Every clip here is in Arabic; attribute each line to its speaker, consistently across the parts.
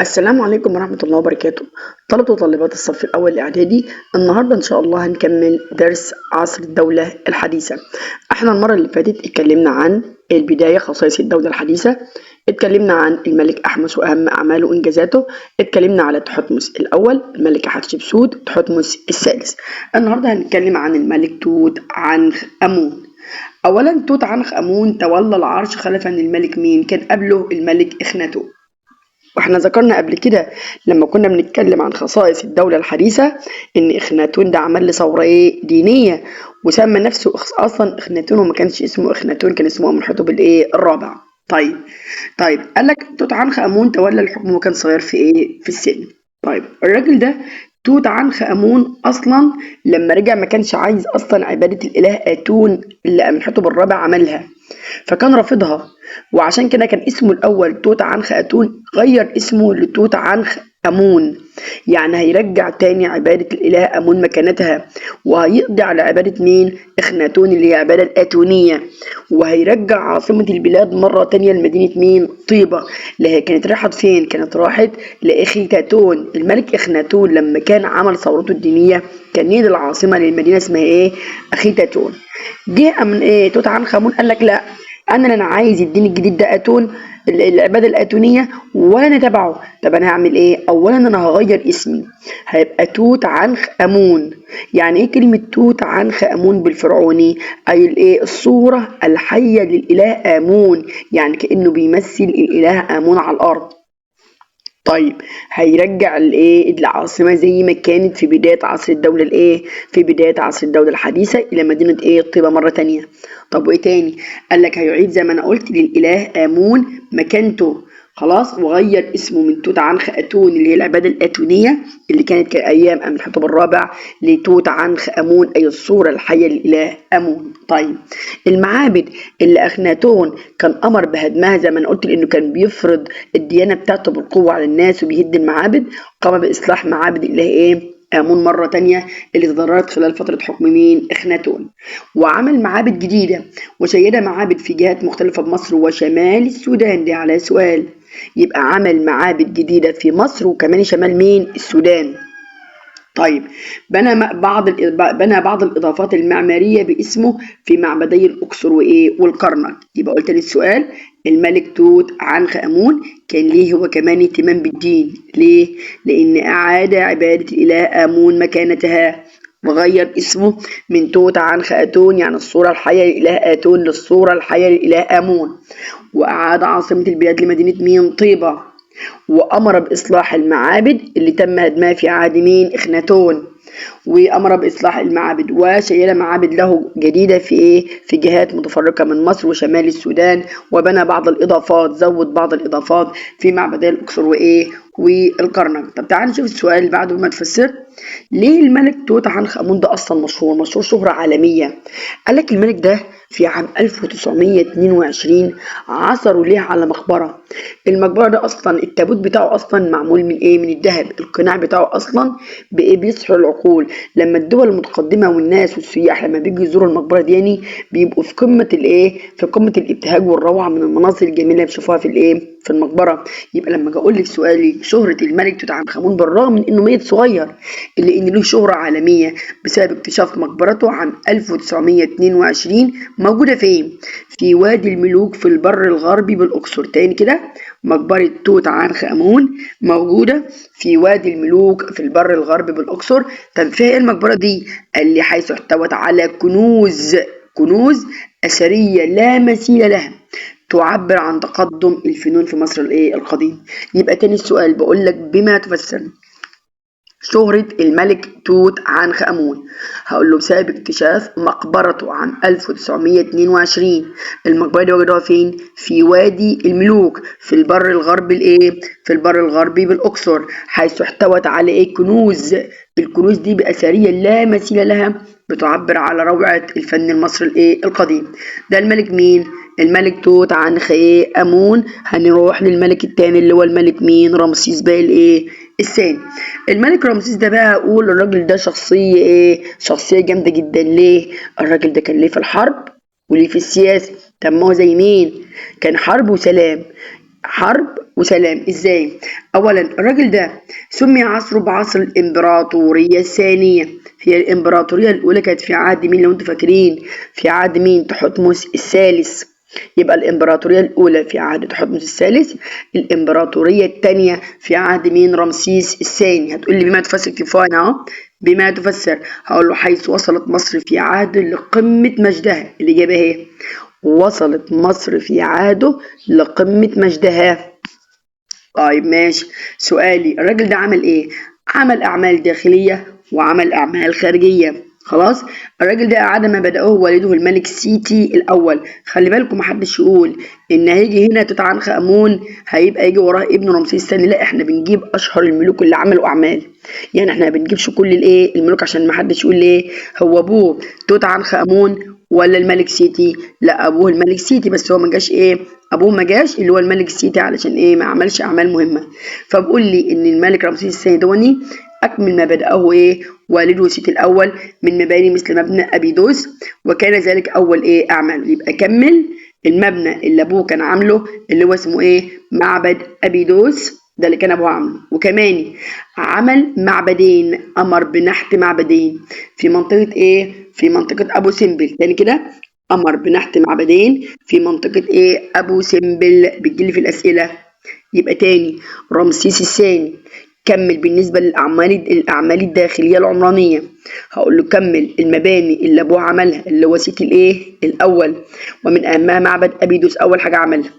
Speaker 1: السلام عليكم ورحمة الله وبركاته. طلبة وطالبات الصف الأول الإعدادي، النهاردة إن شاء الله هنكمل درس عصر الدولة الحديثة. احنا المرة اللي فاتت اتكلمنا عن البداية، خصائص الدولة الحديثة، اتكلمنا عن الملك أحمس وأهم أعماله وإنجازاته، اتكلمنا على تحتمس الأول، الملكة حتشبسوت، تحتمس الثالث. النهاردة هنتكلم عن الملك توت عنخ آمون. أولا توت عنخ آمون تولى العرش خلفا للملك مين؟ كان قبله الملك إخناتون. واحنا ذكرنا قبل كده لما كنا بنتكلم عن خصائص الدولة الحديثة ان اخناتون ده عمل ثورة دينية، وسمى نفسه اصلا اخناتون، وما كانش اسمه اخناتون، كان اسمه امنحتب الرابع. طيب قال لك توت عنخ امون تولى الحكم وكان صغير في السن. طيب الراجل ده توت عنخ امون اصلا لما رجع ما كانش عايز اصلا عبادة الاله اتون اللي امنحتب الرابع عملها، فكان رافضها، وعشان كده كان اسمه الأول توت عنخ آتون، غير اسمه لتوت عنخ آمون. يعني هيرجع تاني عبادة الإله آمون مكانتها، وهيقضي على عبادة مين؟ إخناتون اللي هي عبادة الآتونية، وهيرجع عاصمة البلاد مرة تانية لمدينة مين؟ طيبة، اللي هي كانت راحت فين؟ كانت راحت لإخيتاتون. الملك إخناتون لما كان عمل ثورته الدينية كان نيل العاصمة للمدينة اسمها أخيتاتون. جه من توت عنخ آمون قال لك لا، انا عايز الدين الجديد ده اتون، العباده الاتونيه، وانا تبعه. طب انا هعمل ايه؟ اولا انا هغير اسمي، هيبقى توت عنخ امون. يعني ايه كلمه توت عنخ امون بالفرعوني؟ اي الصوره الحيه للاله امون، يعني كانه بيمثل الاله امون على الارض. طيب هيرجع العاصمة زي ما كانت في بداية عصر الدولة في بداية عصر الدولة الحديثة إلى مدينة طيبة مرة تانية. طب وإيه تاني؟ قال لك هيعيد زي ما أنا قلت للإله آمون مكانته، خلاص، وغير اسمه من توت عنخ آتون اللي هي العبادة الآتونية اللي كانت أيام أمنحتب الرابع لتوت عنخ آمون أي الصورة الحية للإله آمون. طيب المعابد اللي أخناتون كان أمر بهدمها زي ما أنا قلت، لأنه كان بيفرض الديانة بتاعته بالقوة على الناس وبيهد المعابد، قام بإصلاح معابد الإله آمون مرة تانية اللي تضررت خلال فترة حكم مين؟ إخناتون. وعمل معابد جديدة وشيدها معابد في جهات مختلفة بمصر وشمال السودان. دي على سؤال، يبقى عمل معابد جديدة في مصر وكمان شمال مين؟ السودان. طيب بنى بعض الإضافات المعمارية باسمه في معبدي الأقصر والكرنك. يبقى قلت لي السؤال، الملك توت عنخ آمون كان ليه هو كمان اهتمام بالدين. ليه؟ لأن أعاد عبادة الإله آمون مكانتها، وغير اسمه من توت عنخ آتون يعني الصورة الحية للإله آتون للصورة الحية للإله آمون، وأعاد عاصمة البلاد لمدينة مين؟ طيبة، وأمر بإصلاح المعابد اللي تم هدمها في عهد مين؟ إخناتون، وأمر بإصلاح المعابد وشيد معابد له جديدة في جهات متفرقة من مصر وشمال السودان، وبنى بعض الإضافات، زود بعض الإضافات في معبدي الأقصر والكرنك. طب تعال نشوف السؤال اللي بعده ما تفسر. ليه الملك توت عنخ آمون ده أصلا مشهور شهرة عالمية؟ قال لك الملك ده في عام 1922 عثروا ليه على مقبرة. المقبرة ده أصلا التابوت بتاعه أصلا معمول من من الذهب، القناع بتاعه أصلا بيسحر العقول. لما الدول المتقدمة والناس والسياح لما بيجوا يزوروا المقبرة دي يعني بيبقوا في قمة في قمة الابتهاج والروعة من المناظر الجميلة اللي بيشوفوها في المقبرة. يبقى لما اجي اقول لك سؤالي شهرة الملك توت عنخ آمون بالرغم من انه ميت صغير الا ان له شهرة عالمية بسبب اكتشاف مقبرته عام 1922 موجودة فين؟ في وادي الملوك في البر الغربي بالأقصر. تاني كده، مقبرة توت عنخ آمون موجودة في وادي الملوك في البر الغربي بالأقصر. طب فيها ايه المقبرة دي؟ قال لي حيث احتوت على كنوز أثرية لا مثيل لها تعبر عن تقدم الفنون في مصر القديم. يبقى تاني السؤال بقول لك بما تفسر شهرة الملك توت عنخ آمون. هقول له بسبب اكتشاف مقبرته عام 1922. المقبرة دي وجدوها فين؟ في وادي الملوك في البر الغربي في البر الغربي بالأقصر، حيث احتوت على كنوز. الكنوز دي بأثرية لا مثيل لها بتعبر على روعة الفن المصري القديم. ده الملك مين؟ الملك توت عنخ آمون. هنروح للملك التاني اللي هو الملك مين؟ رمسيس بقى الثاني. الملك رمسيس ده بقى اقول الراجل ده شخصية شخصية جامدة جدا. ليه؟ الراجل ده كان ليه في الحرب وليه في السياسة. طب ما هو زي مين؟ كان حرب وسلام. حرب وسلام. ازاي؟ اولا الراجل ده سمي عصره بعصر الامبراطوريه الثانيه. هي الامبراطوريه الاولى كانت في عهد مين لو انتوا فاكرين؟ في عهد مين؟ تحتمس الثالث. يبقى الامبراطوريه الاولى في عهد تحتمس الثالث، الامبراطوريه الثانيه في عهد مين؟ رمسيس الثاني. هتقول لي بما تفسر كفايه اهو. بما تفسر هقول له حيث وصلت مصر في عهد لقمه مجدها. الاجابه اهي، وصلت مصر في عهده لقمة مجدها. طيب ماشي. سؤالي، الراجل ده عمل ايه؟ عمل اعمال داخلية وعمل اعمال خارجية. خلاص. الراجل ده أعاد ما بدأه والده الملك سيتي الأول. خلي بالكم محدش يقول إن هيجي هنا توت عنخ آمون هيبقى يجي وراه ابن رمسيس الثاني. لا، احنا بنجيب أشهر الملوك اللي عملوا أعمال. يعني احنا ما بنجيبش كل الايه الملوك عشان محدش يقول ليه هو أبوه توت عنخ آمون ولا الملك سيتي. لا، أبوه الملك سيتي، بس هو ما جاش ايه، أبوه ما جاش اللي هو الملك سيتي علشان ايه ما عملش أعمال مهمة. فبقول لي إن الملك رمسيس الثاني دوني أكمل ما بدأه إيه والده سيتي الأول من مباني مثل مبنى أبيدوس، وكان ذلك أول إيه أعماله. يبقى كمل المبنى اللي أبوه كان عامله اللي هو اسمه إيه معبد أبيدوس، ده اللي كان أبوه عامله. وكمان عمل معبدين، أمر بنحت معبدين في منطقة إيه؟ في منطقة أبو سمبل. تاني كده، أمر بنحت معبدين في منطقة إيه؟ أبو سمبل. بتجيلي في الأسئلة. يبقى تاني، رمسيس الثاني كمل بالنسبة الأعمال الداخلية العمرانية. هقول له كمل المباني اللي أبوه عملها اللي هو سيتي الإيه الأول، ومن أهمها معبد أبيدوس أول حاجة عملها.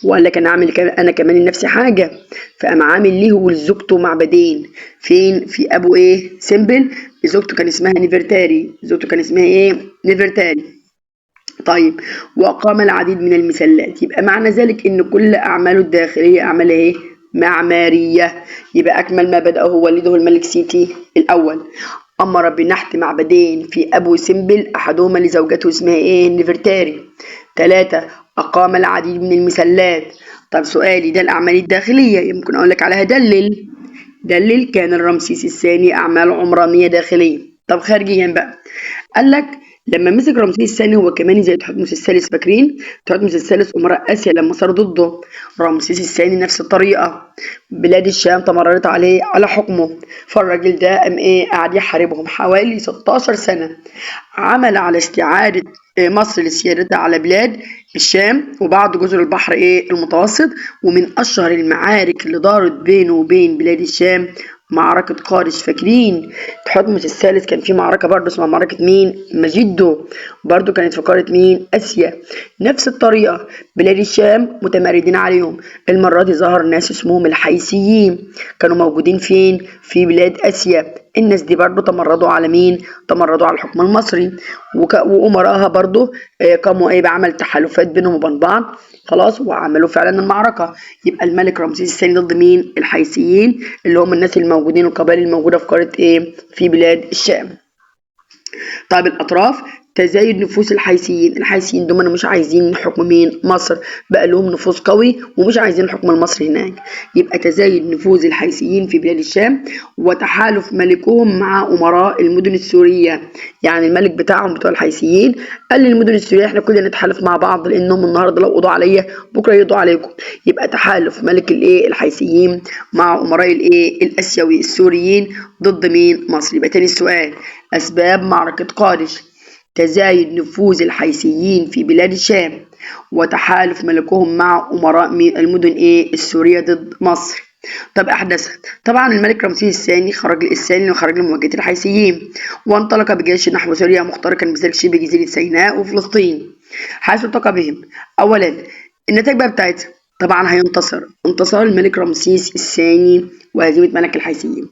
Speaker 1: وقال لك أنا كمان لنفسي حاجة، فقام عامل ليه ولزوجته معبدين. فين؟ في أبو إيه سمبل. زوجته كان اسمها نفرتاري. زوجته كان اسمها إيه نفرتاري. طيب، وأقام العديد من المسلات. يبقى معنى ذلك إن كل أعماله الداخلية أعمال إيه؟ معمارية. يبقى أكمل ما بدأه والده الملك سيتي الأول. أمر بنحت معبدين في أبو سمبل، أحدهما لزوجته اسمها إيه؟ نفرتاري. 3. أقام العديد من المسلات. طب سؤالي، ده الأعمال الداخلية، يمكن أقول لك عليها دلل كان الرمسيس الثاني أعمال عمرانية داخلية. طب خارجيا بقى، قال لك لما مسك رمسيس الثاني هو كمان زي تحتمس الثالث. فاكرين تحتمس الثالث أمراء آسيا لما صاروا ضده؟ رمسيس الثاني نفس الطريقة، بلاد الشام تمردت على حكمه. فالراجل ده قام ايه قاعد يحاربهم حوالي 16 سنة. عمل على استعادة مصر لسيادتها على بلاد الشام وبعض جزر البحر ايه المتوسط. ومن أشهر المعارك اللي دارت بينه وبين بلاد الشام معركة قادش. فاكرين تحتمس الثالث كان في معركة برضه اسمها معركة مين؟ مجدو، برضه كانت في قارة مين؟ آسيا. نفس الطريقة بلاد الشام متمردين عليهم. المرة دي ظهر ناس اسمهم الحيثيين، كانوا موجودين فين؟ في بلاد آسيا. الناس دي برضه تمردوا على مين؟ تمردوا على الحكم المصري. وأمراءها برضه قاموا ايه بعمل تحالفات بينهم وبين بعض. خلاص، وعملوا فعلا المعركة. يبقى الملك رمسيس الثاني ضد مين؟ الحيثيين، اللي هم الناس الموجودين القبائل الموجودة في قارة ايه؟ في بلاد الشام. طيب الأطراف، تزايد نفوس الحيثيين دول مش عايزين حكم مين؟ مصر. بقى لهم نفوذ قوي ومش عايزين الحكم المصري هناك. يبقى تزايد نفوذ الحيثيين في بلاد الشام، وتحالف ملكهم مع أمراء المدن السورية. يعني الملك بتاعهم بتوع الحيثيين قال للمدن السورية احنا كلنا نتحالف مع بعض، لأنهم النهارده لو قضوا عليا بكرة يقضوا عليكم. يبقى تحالف ملك الايه الحيثيين مع أمراء الايه الآسيوي السوريين ضد مين؟ مصر. يبقى تاني السؤال، أسباب معركة قادش: تزايد نفوذ الحيثيين في بلاد الشام، وتحالف ملكهم مع أمراء المدن السورية ضد مصر. طب أحداثها، طبعا الملك رمسيس الثاني خرج لمواجهة الحيثيين، وانطلق بجيش نحو سوريا مخترقا بذلك شبه جزيرة سيناء وفلسطين، حيث التقى بهم. أولا النتائج بقى بتاعتها، طبعا انتصر الملك رمسيس الثاني وهزيمة ملك الحيثيين.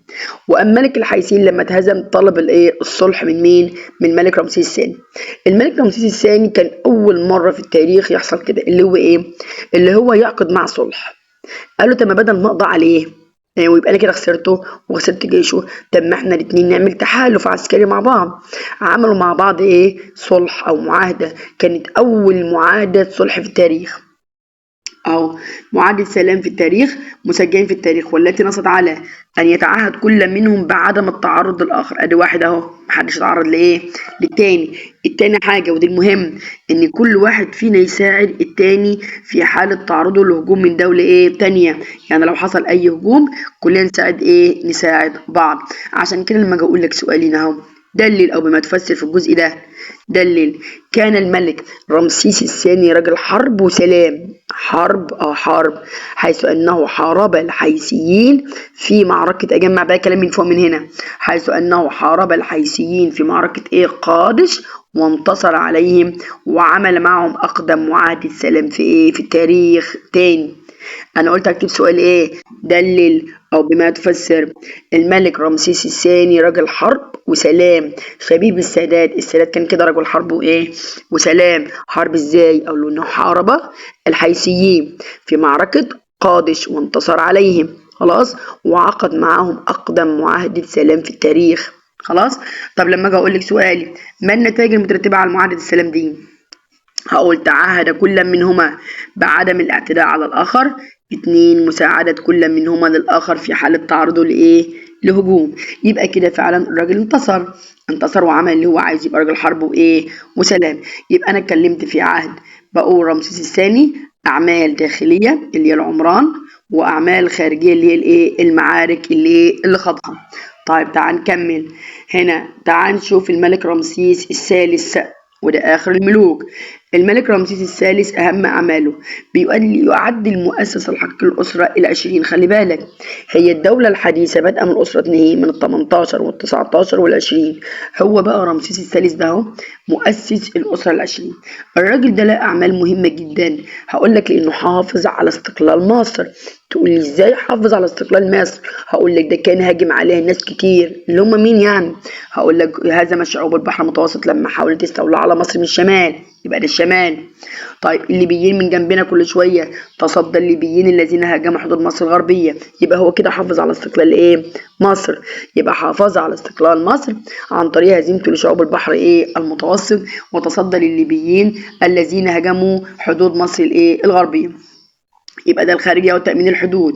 Speaker 1: وأما ملك الحيثيين لما اتهزم طلب الصلح من مين؟ من الملك رمسيس الثاني. الملك رمسيس الثاني كان أول مرة في التاريخ يحصل كده، اللي هو إيه؟ اللي هو يعقد مع صلح. قال له طب ما بدل ما أقضي عليه ويبقى أنا كده خسرته وخسرت جيشه، طب ما احنا الاتنين نعمل تحالف عسكري مع بعض. عملوا مع بعض صلح أو معاهدة، كانت أول معاهدة صلح في التاريخ. أهو معاهدة سلام في التاريخ مسجلين في التاريخ، والتي نصت على أن يتعهد كل منهم بعدم التعرض للآخر. أدي واحد أهو محدش يتعرض لإيه؟ للتاني. التاني حاجة ودي المهم، إن كل واحد فينا يساعد التاني في حالة تعرضه لهجوم من دولة إيه؟ تانية. يعني لو حصل أي هجوم كلنا نساعد إيه؟ نساعد بعض. عشان كده لما أجي أقول لك سؤالين أهو، دلل أو بما تفسر في الجزء ده. دلل. كان الملك رمسيس الثاني رجل حرب وسلام. حرب حيث أنه حارب الحيثيين في معركة، أجمع بقى كلام من فوق من هنا، حيث أنه حارب الحيثيين في معركة إيه؟ قادش، وانتصر عليهم وعمل معهم أقدم معاهدة سلام في إيه؟ في التاريخ. تاني أنا قلت هكتب سؤال إيه؟ دلل أو بما تفسر. الملك رمسيس الثاني رجل حرب وسلام، شبيه بالسادات. السادات كان كده رجل حرب وإيه؟ وسلام. حرب إزاي؟ أقول له إنه حارب الحيثيين في معركة قادش وانتصر عليهم، خلاص، وعقد معاهم أقدم معاهدة سلام في التاريخ. خلاص. طب لما أجي أقول لك سؤالي، ما النتائج المترتبة على معاهدة السلام دي؟ هقول تعهد كل منهما بعدم الاعتداء على الآخر. 2 مساعدة كل منهما للآخر في حالة تعرضه لإيه؟ لهجوم. يبقى كده فعلا الراجل انتصر وعمل اللي هو عايز، يبقى راجل حرب وإيه؟ وسلام. يبقى أنا اتكلمت في عهد بقول رمسيس الثاني أعمال داخلية اللي هي العمران، وأعمال خارجية اللي هي الإيه؟ المعارك اللي خاضها. طيب تعال نكمل هنا، تعال نشوف الملك رمسيس الثالث، وده آخر الملوك. الملك رمسيس الثالث أهم أعماله يعد المؤسس الحقيقي للأسرة ال20. خلي بالك، هي الدولة الحديثة بادئة من أسرة إيه؟ من ال18 وال19 وال20. هو بقى رمسيس الثالث ده هو مؤسس الأسرة ال20. الراجل ده له أعمال مهمة جدا. هقول لك لأنه حافظ على استقلال مصر. تقول لي ازاي حافظ على استقلال مصر؟ هقول لك ده كان هاجم عليها ناس كتير، اللي هم مين يعني؟ هقول لك هزم شعوب البحر المتوسط لما حاولت تستولى على مصر من الشمال، يبقى ده الشمال. طيب الليبيين من جنبنا كل شويه تصدى الليبيين الذين هاجموا حدود مصر الغربيه، يبقى هو كده حافظ على استقلال ايه؟ مصر. يبقى حافظ على استقلال مصر عن طريق هزيمته لشعوب البحر ايه؟ المتوسط، وتصدى للليبيين الذين هاجموا حدود مصر الايه؟ الغربيه. يبقى ده الخارجية وتأمين الحدود.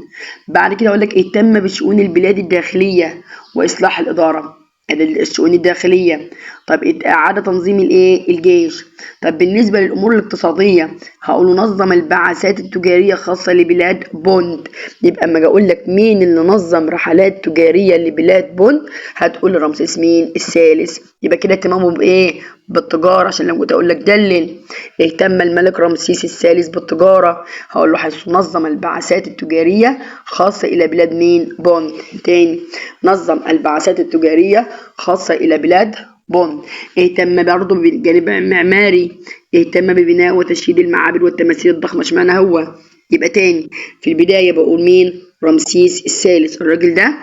Speaker 1: بعد كده أقول لك اهتم بشؤون البلاد الداخلية وإصلاح الإدارة. ادي الشؤون الداخلية. طب إعادة تنظيم الإيه؟ الجيش. طب بالنسبة للأمور الاقتصادية هقول نظم البعثات التجارية خاصة لبلاد بوند. يبقى أما أجي أقول لك مين اللي نظم رحلات تجارية لبلاد بوند، هتقول رمسيس مين؟ الثالث. يبقى كده اهتمامه بإيه؟ بالتجارة. عشان لو كنت أقول لك دلل، اهتم الملك رمسيس الثالث بالتجارة، هقول له حيث نظم البعثات التجارية خاصة إلى بلاد مين؟ بوند. تاني، نظم البعثات التجارية خاصة إلى بلاد بوند. اهتم برضه بالجانب المعماري، اهتم ببناء وتشييد المعابد والتماثيل الضخمة. اشمعنى هو؟ يبقى تاني في البداية بقول مين؟ رمسيس الثالث. الراجل ده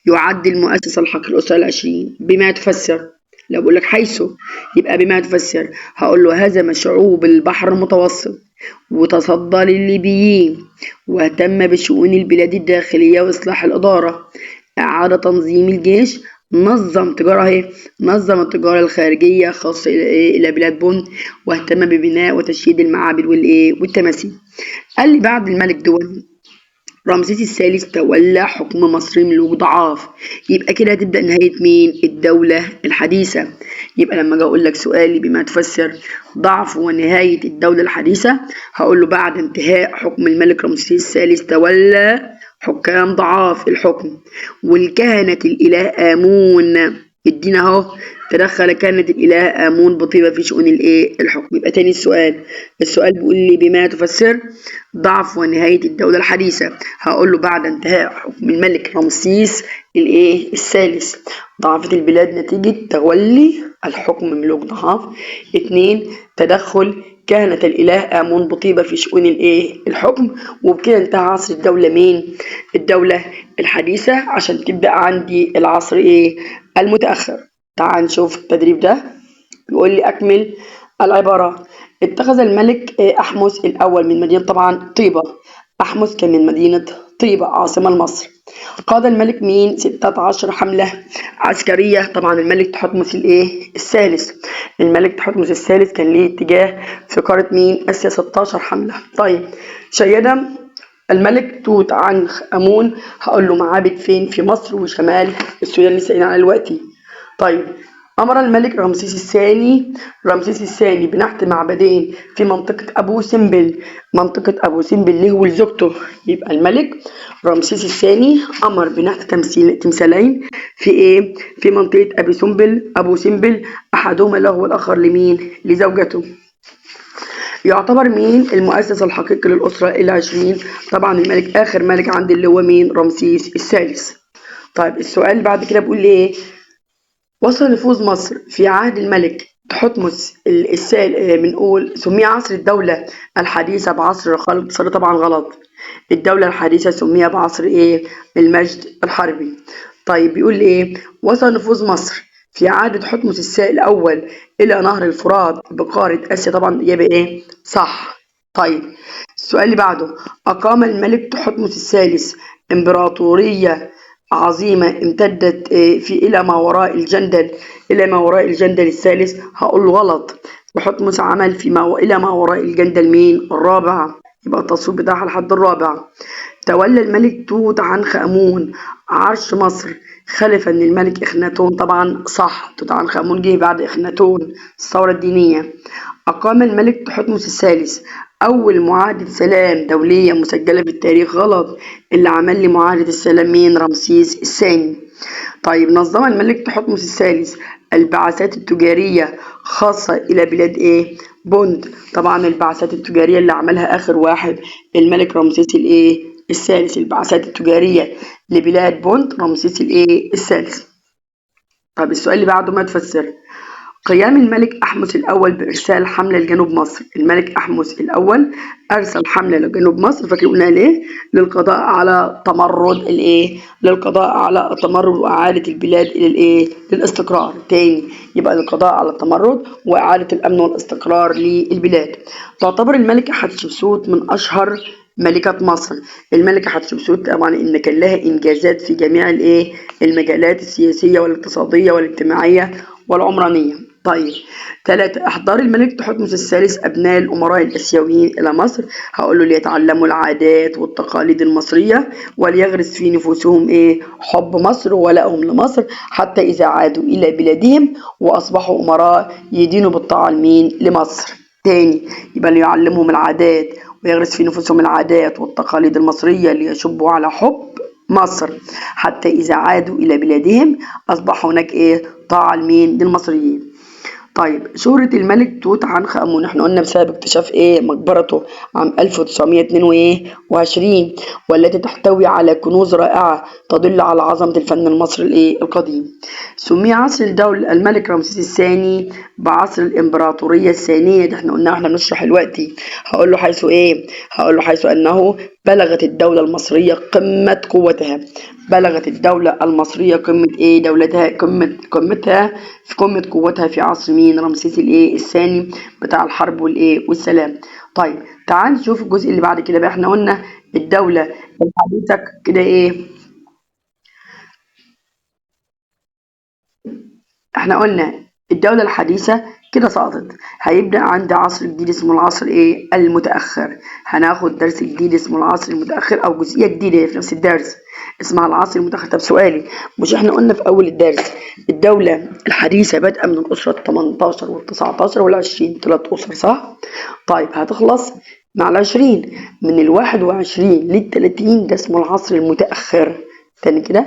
Speaker 1: يعد المؤسس الحقيقي للأسرة ال20. بما تفسر، لو بقول لك حيث يبقى بما تفسر، هقول له هزم شعوب البحر المتوسط وتصدى للليبيين، واهتم بشؤون البلاد الداخلية وإصلاح الإدارة، أعاد تنظيم الجيش، نظم التجارة الخارجية خاصة إلى بلاد بوند، واهتم ببناء وتشييد المعابد والتماثيل. قال لي بعد الملك دول رمسيس الثالث تولى حكم مصر ملوك ضعاف. يبقى كده هتبدأ نهاية مين؟ الدولة الحديثة. يبقى لما اجي اقول لك سؤالي بما تفسر ضعف ونهاية الدولة الحديثة، هقول له بعد انتهاء حكم الملك رمسيس الثالث تولى حكام ضعاف الحكم، والكهنة الإله آمون. ادينا اهو تدخل كهنة الإله آمون بطيبة في شؤون الحكم. يبقى تاني السؤال بيقول لي بما تفسر ضعف ونهاية الدولة الحديثة، هقول له بعد انتهاء حكم الملك رمسيس الثالث ضعفت البلاد نتيجة تولي الحكم ملوك ضعاف. 2 تدخل كهنة الإله آمون بطيبة في شؤون الحكم. وبكده انتهى عصر الدولة مين؟ الدولة الحديثة. عشان تبدأ عندي العصر المتأخر. تعال نشوف التدريب ده. بيقول لي أكمل العبارة. اتخذ الملك أحمس الأول من مدينة طبعا طيبة. أحمس كان من مدينة طيبة عاصمة لمصر. قاد الملك مين 16 حملة عسكرية. طبعا الملك تحتمس الثالث. الملك تحتمس الثالث كان ليه اتجاه في قارة مين آسيا 16 حملة. طيب شيد الملك توت عنخ آمون، هقول له معابد فين؟ في مصر وشمال السودان لسه قايلين على دلوقتي. طيب أمر الملك رمسيس الثاني بنحت معبدين في منطقة أبو سمبل. منطقة أبو سمبل ليه ولزوجته. يبقى الملك رمسيس الثاني أمر بنحت تمثالين في في منطقة أبو سمبل، أحدهما له والآخر لمين؟ لزوجته. يعتبر مين المؤسس الحقيقي للأسرة ال20؟ طبعا الملك آخر ملك عند اللي هو مين؟ رمسيس الثالث. طيب السؤال بعد كده بيقول لي إيه؟ وصل نفوذ مصر في عهد الملك تحتمس بنقول سمي عصر الدولة الحديثة بعصر الخلق. طبعا غلط. الدولة الحديثة سميها بعصر المجد الحربي. طيب بيقول ايه؟ وصل نفوذ مصر في عهد تحتمس الأول إلى نهر الفرات بقارة آسيا. طبعا الإجابة صح. طيب السؤال اللي بعده، أقام الملك تحتمس الثالث إمبراطورية عظيمة امتدت إلى ما وراء الجندل الثالث. هقول له غلط. تحتمس عمل إلى ما وراء الجندل مين؟ الرابع. يبقى التصوير بتاعها لحد الرابع. تولى الملك توت عنخ آمون عرش مصر خلفا للملك إخناتون. طبعا صح. توت عنخ آمون جه بعد إخناتون الثورة الدينية. أقام الملك تحتمس الثالث أول معاهدة سلام دولية مسجلة في التاريخ. غلط. اللي عمل لي معاهدة السلام مين؟ رمسيس الثاني. طيب نظم الملك تحتمس الثالث البعثات التجارية خاصة إلى بلاد بوند. طبعا البعثات التجارية اللي عملها آخر واحد الملك رمسيس الثالث. البعثات التجارية لبلاد بوند رمسيس الثالث. طب السؤال اللي بعده ما تفسر. قيام الملك أحمس الأول بإرسال حملة لجنوب مصر. الملك أحمس الأول أرسل حملة لجنوب مصر. فاكر قلنا ليه؟ للقضاء على التمرد وإعادة البلاد إلى للاستقرار. تاني يبقى للقضاء على التمرد وإعادة الأمن والاستقرار للبلاد. تعتبر الملكة حتشبسوت من أشهر ملكة مصر. الملكة حتشبسوت طبعا إن كان لها إنجازات في جميع المجالات السياسية والاقتصادية والاجتماعية والعمرانية. طيب 3. إحضار الملك تحتمس الثالث أبناء الأمراء الآسيويين إلى مصر. هقول له ليتعلموا العادات والتقاليد المصرية وليغرس في نفوسهم حب مصر وولائهم لمصر حتى إذا عادوا إلى بلادهم وأصبحوا أمراء يدينوا بالطاعة لمصر. تاني يبقى ليعلمهم العادات ويغرس في نفوسهم العادات والتقاليد المصرية ليشبوا على حب مصر حتى إذا عادوا إلى بلادهم أصبح هناك طاعة للمصريين. طيب شهرة الملك توت عنخ آمون احنا قلنا بسبب اكتشاف مقبرته عام 1922 والتي تحتوي على كنوز رائعة تدل على عظمة الفن المصري القديم. سمي عصر الدولة الملك رمسيس الثاني بعصر الإمبراطورية الثانية. ده احنا قلنا واحنا بنشرح دلوقتي. هقول له حيث أنه بلغت الدولة المصرية قمة قوتها. بلغت الدولة المصرية قمة دولتها قمتها في قمة قوتها في عصر مين؟ رمسيس الثاني بتاع الحرب والسلام. طيب تعال نشوف الجزء اللي بعد كده بقى. احنا قلنا الدولة الحديثة كده احنا قلنا الدولة الحديثة كده سقطت. هيبدأ عند عصر جديد اسمه العصر المتأخر. هناخد درس جديد اسمه العصر المتأخر أو جزئية جديدة في نفس الدرس اسمها العصر المتأخر. طب سؤالي، مش احنا قلنا في أول الدرس الدولة الحديثة بادئة من الأسرة 18 وال19 وال20 3 أسر صح؟ طيب هتخلص مع ال20 من ال21 لل30 ده اسمه العصر المتأخر. تاني كده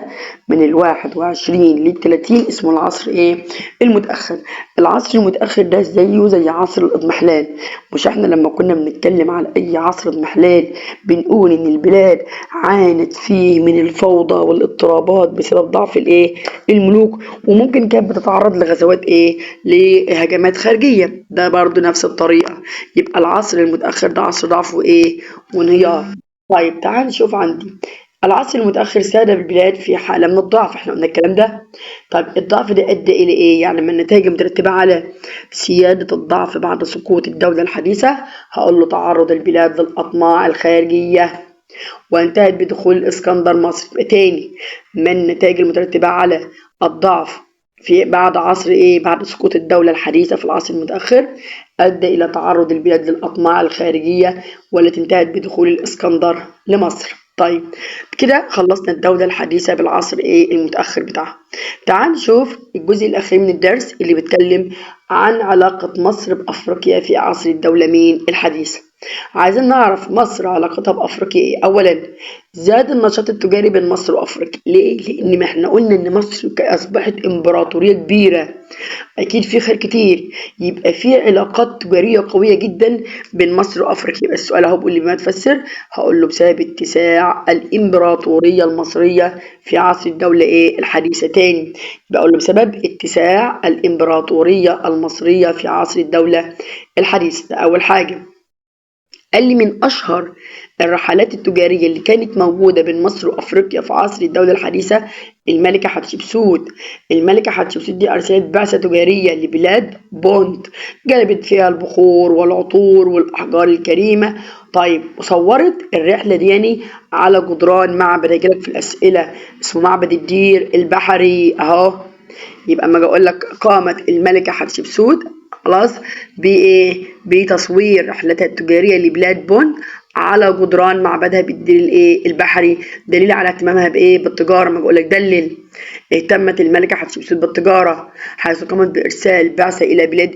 Speaker 1: من 21 ل30 اسمه العصر المتأخر. العصر المتأخر ده زيه زي عصر الإضمحلال. مش احنا لما كنا بنتكلم على أي عصر إضمحلال بنقول إن البلاد عانت فيه من الفوضى والاضطرابات بسبب ضعف الملوك وممكن كانت بتتعرض لغزوات لهجمات خارجية. ده برضو نفس الطريقة. يبقى العصر المتأخر ده عصر ضعف وانهيار. طيب تعال نشوف عندي العصر المتأخر ساد البلاد في حالة من الضعف. احنا قلنا الكلام ده. طيب الضعف ده أدى إلى يعني من النتائج مترتبة على سيادة الضعف بعد سقوط الدولة الحديثة. هقول له تعرض البلاد للأطماع الخارجية. وانتهت بدخول الإسكندر مصر. تاني، من النتائج المترتبة على الضعف في بعد عصر بعد سقوط الدولة الحديثة في العصر المتأخر، أدى إلى تعرض البلاد للأطماع الخارجية والتي انتهت بدخول الإسكندر لمصر. طيب كده خلصنا الدولة الحديثة بالعصر المتأخر بتاعها. تعال نشوف الجزء الأخير من الدرس اللي بيتكلم عن علاقة مصر بأفريقيا في عصر الدولة الحديثة. عايزين نعرف مصر علاقتها بأفريقيا أولا، زاد النشاط التجاري بين مصر وأفريقيا. ليه؟ لأن ما احنا قلنا إن مصر أصبحت إمبراطورية كبيرة، أكيد في خير كتير، يبقى في علاقات تجارية قوية جدا بين مصر وأفريقيا. يبقى السؤال أهو بيقول لي بما تفسر، هقول له بسبب اتساع الإمبراطورية المصرية في عصر الدولة الحديثة. تاني يبقى أقول له بسبب اتساع الإمبراطورية المصرية في عصر الدولة الحديثة. ده أول حاجة. قال لي من أشهر الرحلات التجارية اللي كانت موجودة بين مصر وأفريقيا في عصر الدولة الحديثة الملكة حتشبسوت. الملكة حتشبسوت دي أرسلت بعثة تجارية لبلاد بونت، جلبت فيها البخور والعطور والأحجار الكريمة. طيب وصورت الرحلة دي يعني على جدران معبد، هيجيلك في الأسئلة اسمه معبد الدير البحري أهو. يبقى اما اجي اقول لك قامت الملكة حتشبسوت خلاص بتصوير رحلتها التجارية لبلاد بون على جدران معبدها بالدليل البحري، دليل على اهتمامها بالتجارة. ما بقول لك دلل اهتمت الملكة حتشبسوت بالتجارة حيث قامت بإرسال بعثة إلى بلاد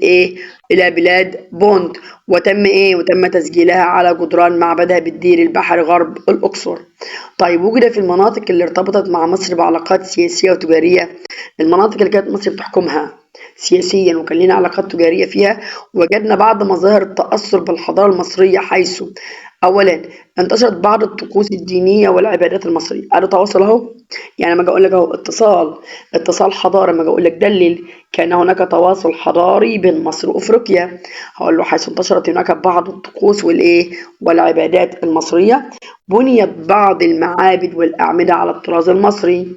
Speaker 1: إلى بلاد بونت، وتم تسجيلها على جدران معبدها بالدير البحري غرب الأقصر. طيب وجد في المناطق اللي ارتبطت مع مصر بعلاقات سياسية وتجارية، المناطق اللي كانت مصر بتحكمها سياسيا وكان لنا علاقات تجارية فيها، وجدنا بعض مظاهر التأثر بالحضارة المصرية، حيث أولا انتشرت بعض الطقوس الدينية والعبادات المصرية. أنا تواصل أهو، يعني لما أجي أقول لك أهو اتصال حضاري، لما أجي أقول لك دلل كان هناك تواصل حضاري بين مصر وأفريقيا، هقول له حيث انتشرت هناك بعض الطقوس والعبادات المصرية. بنيت بعض المعابد والأعمدة على الطراز المصري،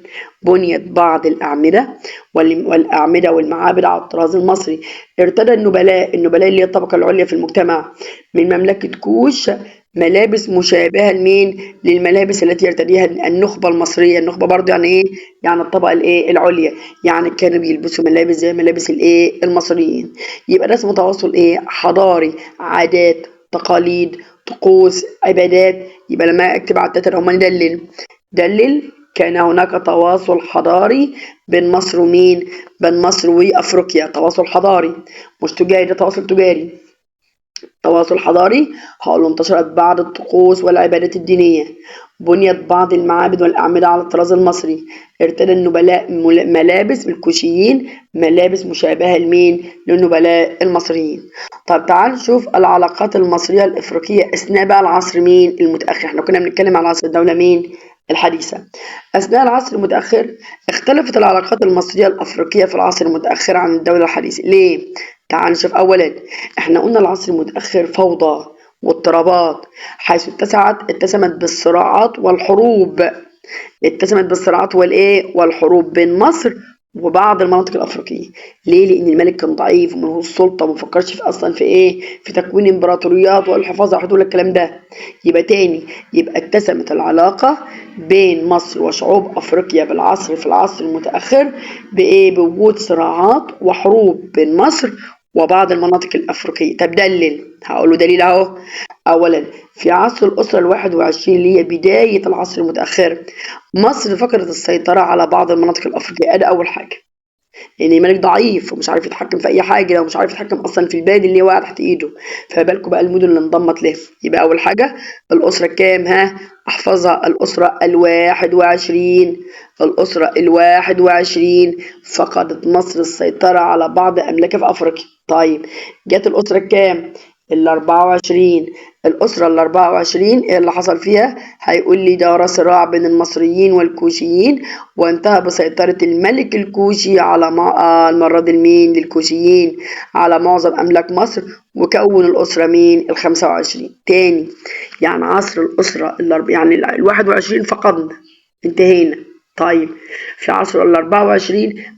Speaker 1: بنيت بعض الأعمدة والمعابد على الطراز المصري. ارتدى النبلاء اللي هي الطبقة العليا في المجتمع من مملكة كوش ملابس مشابهة للملابس التي يرتديها النخبة المصرية. النخبة برضه يعني يعني الطبقة العليا، يعني كانوا بيلبسوا ملابس زي ملابس المصريين. يبقى ده اسمه تواصل حضاري، عادات، تقاليد، طقوس، عبادات. يبقى لما اكتب على التتر هم دلل كان هناك تواصل حضاري بين مصر بين مصر وأفريقيا، تواصل حضاري مش تجاري، ده تواصل تجاري. تواصل حضاري هقول انتشرت بعض الطقوس والعبادات الدينية، بنيت بعض المعابد والأعمدة على الطراز المصري، ارتدى النبلاء ملابس الكوشيين ملابس مشابهة للنبلاء المصريين. طب تعال نشوف العلاقات المصرية الإفريقية أثناء بقى العصر المتأخر. احنا كنا بنتكلم على عصر الدولة الحديثة. أثناء العصر المتأخر اختلفت العلاقات المصرية الأفريقية في العصر المتأخر عن الدولة الحديثة. ليه؟ تعال نشوف. أولا احنا قلنا العصر المتأخر فوضى واضطرابات، حيث اتسمت بالصراعات والحروب، والحروب بين مصر وبعض المناطق الأفريقية. ليه؟ لأن الملك كان ضعيف وملهوش سلطة وما فكرش في أصلا في تكوين إمبراطوريات والحفاظ على حدود الكلام ده. يبقى تاني اتسمت العلاقة بين مصر وشعوب أفريقيا في العصر المتأخر بوجود صراعات وحروب بين مصر وبعض المناطق الأفريقية. طب دلل، هقول له دليل أهو. أولا في عصر الأسرة ال21 اللي هي بداية العصر المتأخر، مصر فقدت السيطرة على بعض المناطق الأفريقية. ده أول حاجة، لأن الملك ضعيف ومش عارف يتحكم في أي حاجة، لو مش عارف يتحكم أصلا في البلاد اللي واقعة تحت إيده، فبالكم بقى المدن اللي انضمت له. يبقى أول حاجة الأسرة كام؟ احفظها، الأسرة ال21. الأسرة ال21 فقدت مصر السيطرة على بعض أملاكها في أفريقيا. طيب جت الأسرة كام؟ ال24. الأسرة ال24 إيه اللي حصل فيها؟ هيقول لي دار صراع بين المصريين والكوشيين، وانتهى بسيطرة الملك الكوشي على المرة دي للكوشيين على معظم أملاك مصر، وكون الأسرة ال25. تاني يعني عصر الأسرة يعني ال21 فقدنا، انتهينا. طيب في عصر ال24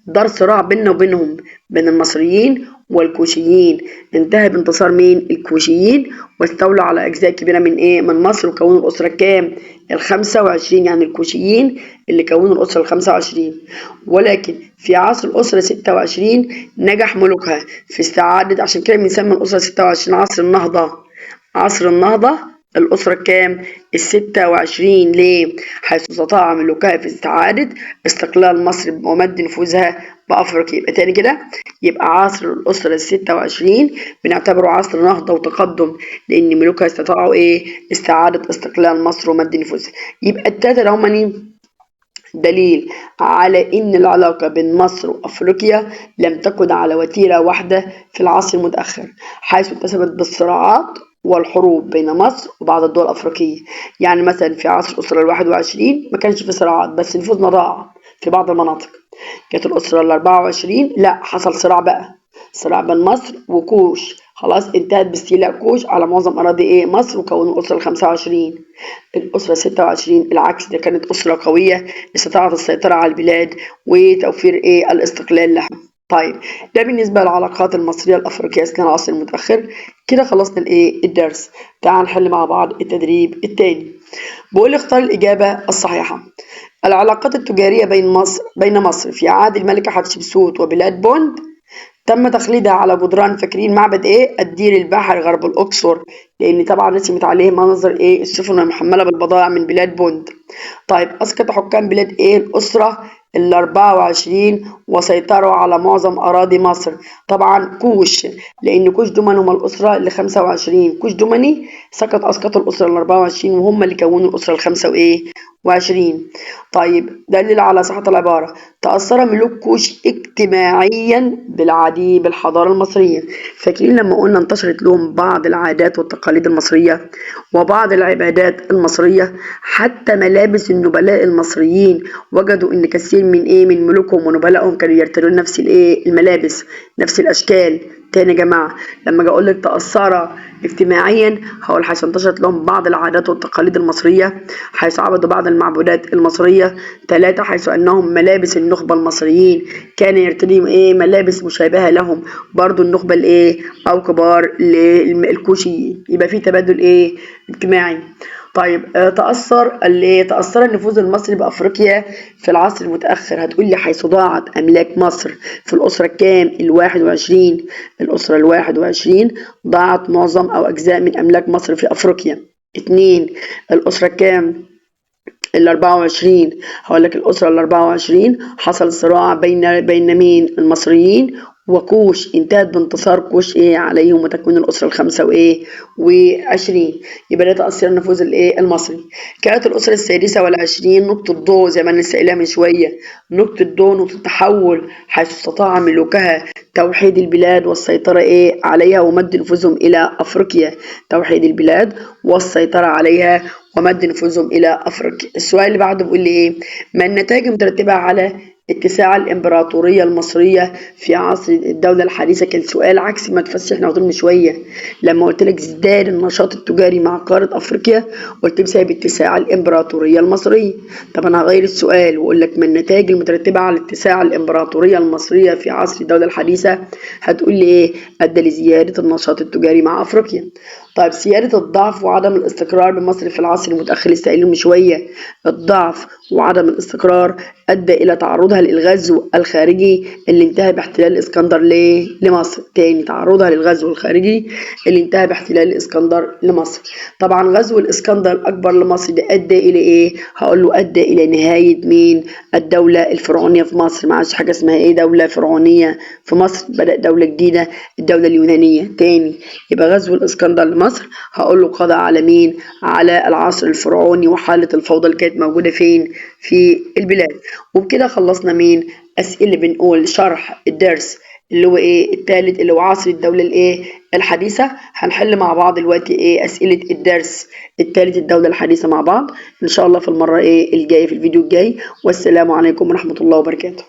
Speaker 1: دار صراع بيننا وبينهم، بين المصريين والكوشيين. انتهى بانتصار مين؟ الكوشيين، واستولوا على أجزاء كبيرة من من مصر، وكونوا الأسرة كام؟ ال25، يعني الكوشيين اللي كونوا الأسرة ال25. ولكن في عصر الأسرة 26 نجح ملوكها في استعادة، عشان كده بنسمي الأسرة 26 عصر النهضة. عصر النهضة الأسرة كام؟ ال26. ليه؟ حيث استطاع ملوكها في استعادة استقلال مصر ومد نفوذها بأفريقيا. يبقى تاني كده، يبقى عصر الأسرة ال26 بنعتبره عصر نهضة وتقدم، لأن ملوكها استطاعوا استعادة استقلال مصر ومد نفوذها. يبقى التلاتة ده هما دليل على إن العلاقة بين مصر وأفريقيا لم تكن على وتيرة واحدة في العصر المتأخر، حيث اتسمت بالصراعات والحروب بين مصر وبعض الدول الأفريقية. يعني مثلا في عصر الأسرة ال21 ما كانش في صراعات، بس نفوذنا ضاع في بعض المناطق. كانت الأسرة ال24 لا، حصل صراع بقى، صراع بين مصر وكوش، خلاص انتهت باستيلاء كوش على معظم أراضي مصر، وكونوا الأسرة ال25. الأسرة 26 العكس، ده كانت أسرة قوية استطاعت السيطرة على البلاد وتوفير الاستقلال لها. طيب ده بالنسبة للعلاقات المصرية الأفريقية أثناء العصر المتأخر. كده خلصنا الدرس. تعال نحل مع بعض التدريب التاني. بقول اختار الإجابة الصحيحة. العلاقات التجارية بين مصر في عهد الملكة حتشبسوت وبلاد بوند تم تخليدها على جدران، فاكرين معبد الدير البحري غرب الأقصر، لأن طبعا رسمت عليه منظر السفن المحملة بالبضائع من بلاد بوند. طيب أسقط حكام بلاد الأسرة ال24 وسيطروا على معظم أراضي مصر. طبعا كوش، لأن كوش دمن هم الأسرة ال25، كوش دمني أسقطوا الأسرة ال24 وهم اللي كونوا الأسرة ال25. طيب دليل على صحة العبارة. تأثر ملوك كوش اجتماعيا بالعديد بالحضارة المصرية. فاكرين لما قلنا انتشرت لهم بعض العادات والتقاليد المصرية وبعض العبادات المصرية، حتى ملابس النبلاء المصريين وجدوا ان كثير من ملوكهم ونبلائهم كانوا يرتدون نفس الملابس، نفس الاشكال. تاني يا جماعة، لما اجي اقول لك تأثر اجتماعيا، هقول حيث انتشرت لهم بعض العادات والتقاليد المصرية، حيث عبدوا بعض المعبودات المصرية. 3 حيث انهم ملابس النخبة المصريين كان يرتدون ملابس مشابهة لهم برضو النخبة او كبار الكوشيين. يبقى في تبادل اجتماعي. طيب تأثر النفوذ المصري بأفريقيا في العصر المتأخر. هتقول لي حيث ضاعت أملاك مصر في الأسرة كام؟ ال21. الأسرة ال21 ضاعت معظم أو أجزاء من أملاك مصر في أفريقيا. 2 الأسرة كام؟ ال24. هقول لك الأسرة ال24 حصل صراع بين مين؟ المصريين وكوش، انتهت بانتصار كوش عليهم وتكوين الأسرة ال25. يبقى ده تأثير النفوذ المصري. كانت الأسرة السادسة والعشرين نقطة ضوء، زي ما لسه قايلها من شوية، نقطة ضوء، نقطة تحول، حيث استطاع ملوكها توحيد البلاد والسيطرة عليها ومد نفوذهم إلى أفريقيا. توحيد البلاد والسيطرة عليها ومد نفوذهم إلى أفريقيا. السؤال اللي بعده بيقول لي ما النتائج المترتبة على اتساع الإمبراطورية المصرية في عصر الدولة الحديثة؟ كان سؤال عكسي ما تفسح احنا قلنا من شوية، لما قلت لك ازداد النشاط التجاري مع قارة أفريقيا قلت بسبب اتساع الإمبراطورية المصرية. طب أنا هغير السؤال وأقول لك ما النتائج المترتبة على اتساع الإمبراطورية المصرية في عصر الدولة الحديثة؟ هتقول لي أدى لزيادة النشاط التجاري مع أفريقيا. طيب سيادة الضعف وعدم الاستقرار بمصر في العصر المتأخر، لسه قايلين من شوية الضعف وعدم الاستقرار أدى إلى تعرضها للغزو الخارجي اللي انتهى باحتلال الإسكندر لمصر. تاني، تعرضها للغزو الخارجي اللي انتهى باحتلال الإسكندر لمصر. طبعا غزو الإسكندر الأكبر لمصر ده أدى إلى هقول له أدى إلى نهاية الدولة الفرعونية في مصر. ما عادش حاجة اسمها دولة فرعونية في مصر، بدأ دولة جديدة، الدولة اليونانية. تاني، يبقى غزو الإسكندر لمصر هقول له قضى على على العصر الفرعوني وحالة الفوضى اللي كانت موجودة في البلاد. وبكده خلصنا أسئلة بنقول شرح الدرس اللي هو الثالث اللي هو عصر الدولة الحديثة. هنحل مع بعض دلوقتي أسئلة الدرس الثالث الدولة الحديثة مع بعض إن شاء الله في المرة الجاية في الفيديو الجاي. والسلام عليكم ورحمة الله وبركاته.